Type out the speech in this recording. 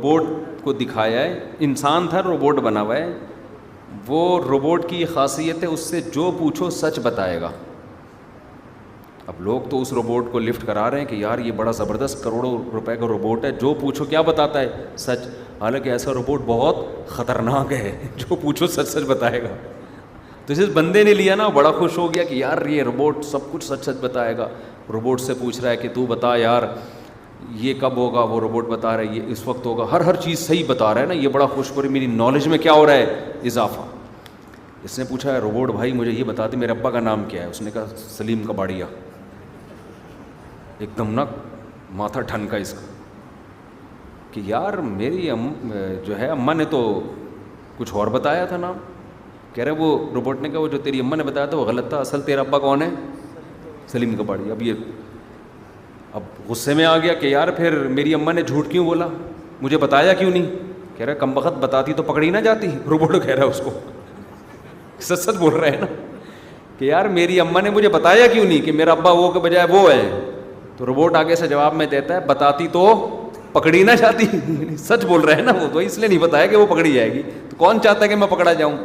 Robot کو دکھایا ہے، انسان تھا روبوٹ بنا ہوا ہے. وہ روبوٹ کی خاصیت ہے اس سے جو پوچھو سچ بتائے گا. اب لوگ تو اس روبوٹ کو لفٹ کرا رہے ہیں کہ یار یہ بڑا زبردست کروڑوں روپے کا روبوٹ ہے، جو پوچھو کیا بتاتا ہے، سچ. حالانکہ ایسا روبوٹ بہت خطرناک ہے، جو پوچھو سچ سچ بتائے گا. تو جس بندے نے لیا نا بڑا خوش ہو گیا کہ یار یہ روبوٹ سب کچھ سچ سچ بتائے گا. روبوٹ سے پوچھ رہا ہے کہ تو بتا یار یہ کب ہوگا، وہ روبوٹ بتا رہا ہے یہ اس وقت ہوگا، ہر چیز صحیح بتا رہا ہے نا. یہ بڑا خوش ہو رہا ہے، میری نالج میں کیا ہو رہا ہے، اضافہ. اس نے پوچھا ہے روبوٹ بھائی مجھے یہ بتا دے میرے ابا کا نام کیا ہے. اس نے کہا سلیم کباڑیا. ایک دم نا ماتھا ٹھنکا اس کا کہ یار میری جو ہے اماں نے تو کچھ اور بتایا تھا نام. کہہ رہے وہ روبوٹ نے کہا وہ جو تیری اماں نے بتایا تھا وہ غلط تھا، اصل تیرا ابا کون ہے، سلیم کباڑیا. اب غصے میں آ گیا کہ یار پھر میری اماں نے جھوٹ کیوں بولا، مجھے بتایا کیوں نہیں. کہہ رہا کم بخت بتاتی تو پکڑی نہ جاتی. روبوٹ کہہ رہا ہے اس کو سچ سچ بول رہے ہیں نا کہ یار میری اماں نے مجھے بتایا کیوں نہیں کہ میرا ابا وہ کے بجائے وہ ہے. تو روبوٹ آگے سے جواب میں دیتا ہے بتاتی تو پکڑی نہ جاتی. سچ بول رہے ہیں نا وہ تو اس لیے نہیں بتایا کہ وہ پکڑی جائے گی. تو کون چاہتا ہے کہ میں پکڑا جاؤں.